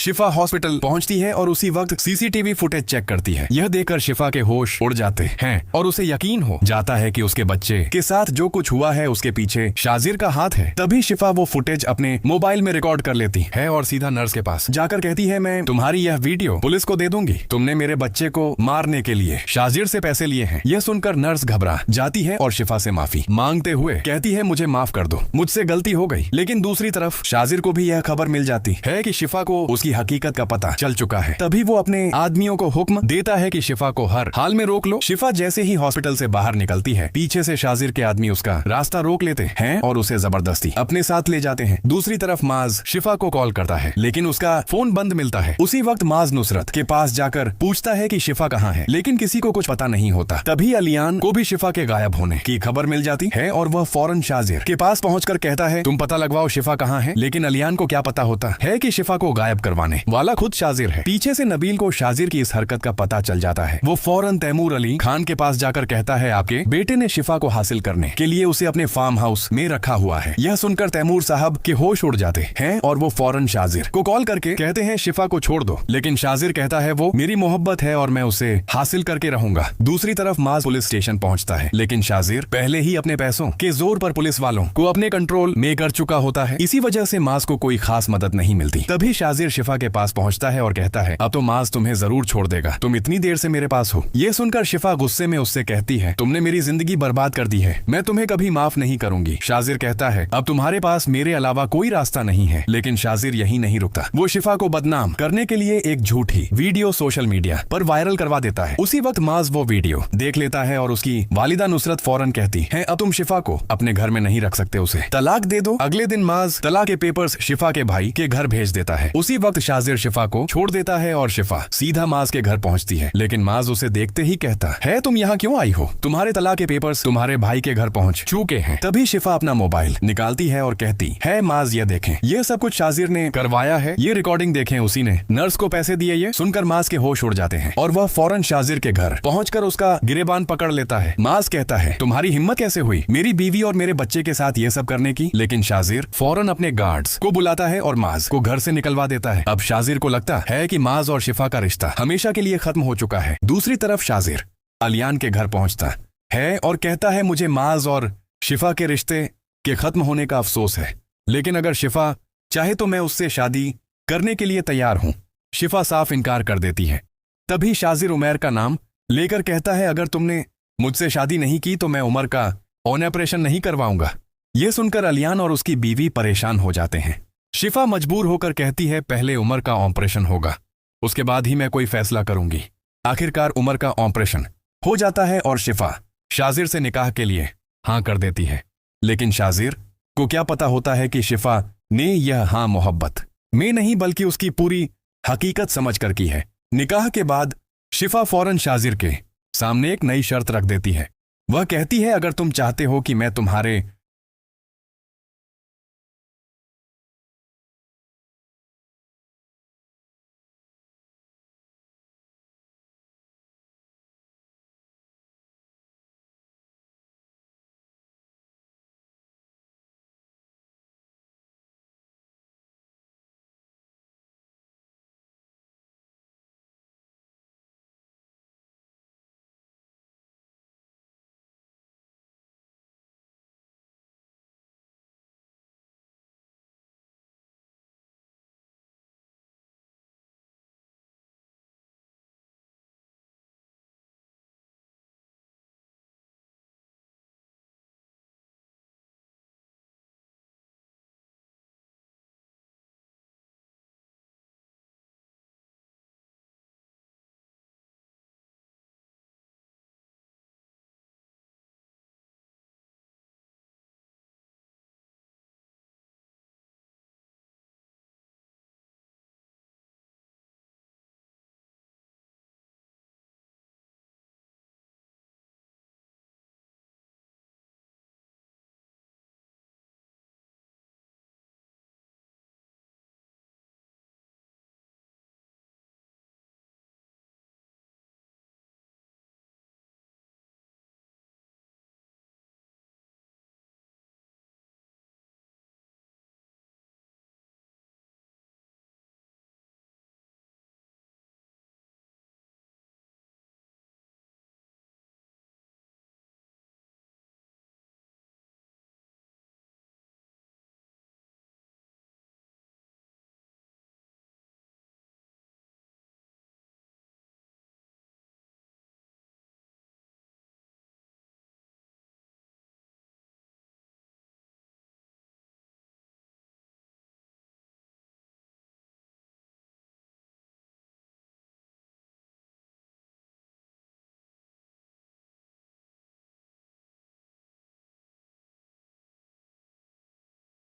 शिफा hospital पहुंचती है और उसी वक्त सीसीटीवी फुटेज चेक करती है। यह देखकर शिफा के होश उड़ जाते हैं और उसे यकीन हो जाता है कि उसके बच्चे के साथ जो कुछ हुआ है उसके पीछे शाजिर का हाथ है। तभी शिफा वो फुटेज अपने मोबाइल में रिकॉर्ड कर लेती है और सीधा नर्स के पास जाकर कहती है, मैं तुम्हारी यह वीडियो पुलिस को दे दूंगी। तुमने मेरे बच्चे को मारने के लिए शाजिर से पैसे लिए हैं। यह सुनकर नर्स घबरा जाती है और शिफा से माफी मांगते हुए कहती है, मुझे माफ कर दो, मुझसे गलती हो गई। लेकिन दूसरी तरफ शाजिर को भी यह खबर मिल जाती है कि शिफा को उसकी हकीकत का पता चल चुका है। तभी वो अपने आदमियों को हुक्म देता है कि शिफा को हर हाल में रोक लो। शिफा जैसे ही हॉस्पिटल से बाहर निकलती है, पीछे से शाजिर के आदमी उसका रास्ता रोक लेते हैं और उसे जबरदस्ती अपने साथ ले जाते हैं। दूसरी तरफ माज शिफा को कॉल करता है, लेकिन उसका फोन बंद मिलता है। उसी वक्त माज नुसरत के पास जाकर पूछता है कि शिफा कहाँ है, लेकिन किसी को कुछ पता नहीं होता। तभी अलियान को भी शिफा के गायब होने की खबर मिल जाती है और वह फौरन शाजिर के पास पहुंचकर कहता है, तुम पता लगवाओ शिफा कहाँ है। लेकिन अलियान को क्या पता होता है कि शिफा को गायब करवाने वाला खुद शाजिर है। पीछे से नबील को शाजिर की इस हरकत का पता चल जाता है। वो फौरन तैमूर अली खान के पास जाकर कहता है, आपके बेटे ने शिफा को हासिल करने के लिए उसे अपने फार्म हाउस में रखा हुआ है। यह सुनकर तैमूर साहब के होश उड़ जाते हैं और वो फौरन शाजिर को कॉल करके कहते हैं, शिफा को छोड़ दो। लेकिन शाजिर कहता है, वो मेरी मोहब्बत है और मैं उसे हासिल करके रहूंगा। दूसरी तरफ माज पुलिस स्टेशन पहुंचता है, लेकिन शाजिर पहले ही अपने पैसों के जोर पर पुलिस वालों को अपने कंट्रोल में कर चुका होता है। इसी वजह से माज को कोई खास मदद नहीं मिलती। तभी शाजिर शिफा के पास पहुंचता है और कहता है, अब तो माज तुम्हें जरूर छोड़ देगा, तुम इतनी देर से मेरे पास हो। ये सुनकर शिफा गुस्से में उससे कहती है, तुमने मेरी जिंदगी बर्बाद कर दी है, मैं तुम्हें कभी माफ नहीं करूंगी। शाजिर कहता है, अब तुम्हारे पास मेरे अलावा कोई रास्ता नहीं है। लेकिन शाजिर यही नहीं रुकता, वो शिफा को बदनाम करने के लिए एक झूठी वीडियो सोशल मीडिया पर वायरल करवा देता है। उसी वक्त माज वो वीडियो देख लेता है और उसकी वालिदा नुसरत फौरन कहती है, अब तुम शिफा को अपने घर में नहीं रख सकते, उसे तलाक दे दो। अगले दिन माज तलाक के पेपर्स शिफा के भाई के घर भेज देता है। उसी वक्त शाजिर शिफा को छोड़ देता है और शिफा सीधा माज के घर पहुंचती है। लेकिन माज उसे देखते ही कहता है, तुम यहाँ क्यों आई हो? तुम्हारे तलाक के पेपर्स तुम्हारे भाई के घर पहुंच चुके हैं। तभी शिफा अपना मोबाइल निकालती है और कहती है, माज ये देखें, ये सब कुछ शाजिर ने करवाया है, ये रिकॉर्डिंग देखें, उसी ने नर्स को पैसे दिए। ये सुनकर माज के होश उड़ जाते हैं और वह फौरन शाजिर के घर पहुंचकर उसका गिरेबान पकड़ लेता है। माज कहता है, तुम्हारी हिम्मत कैसे हुई मेरी बीवी और मेरे बच्चे के साथ ये सब करने की? लेकिन शाजिर फौरन अपने गार्ड्स को बुलाता है और माज को घर से निकलवा देता है। अब शाजिर को लगता है कि माज और शिफा का रिश्ता हमेशा के लिए खत्म हो चुका है। दूसरी तरफ शाजिर अलियान के घर पहुंचता है और कहता है, मुझे माज और शिफा के रिश्ते के खत्म होने का अफसोस है, लेकिन अगर शिफा चाहे तो मैं उससे शादी करने के लिए तैयार हूं। शिफा साफ इनकार कर देती है। तभी शाजिर उमैर का नाम लेकर कहता है, अगर तुमने मुझसे शादी नहीं की तो मैं उमर का ऑपरेशन नहीं करवाऊंगा। यह सुनकर अलियान और उसकी बीवी परेशान हो जाते हैं। शिफा मजबूर होकर कहती है, पहले उमर का ऑपरेशन होगा, उसके बाद ही मैं कोई फैसला करूंगी। आखिरकार उमर का ऑपरेशन हो जाता है और शिफा शाजिर से निकाह के लिए हाँ कर देती है। लेकिन शाजिर को क्या पता होता है कि शिफा ने यह हाँ मोहब्बत में नहीं बल्कि उसकी पूरी हकीकत समझ कर की है। निकाह के बाद शिफा फौरन शाजिर के सामने एक नई शर्त रख देती है। वह कहती है, अगर तुम चाहते हो कि मैं तुम्हारे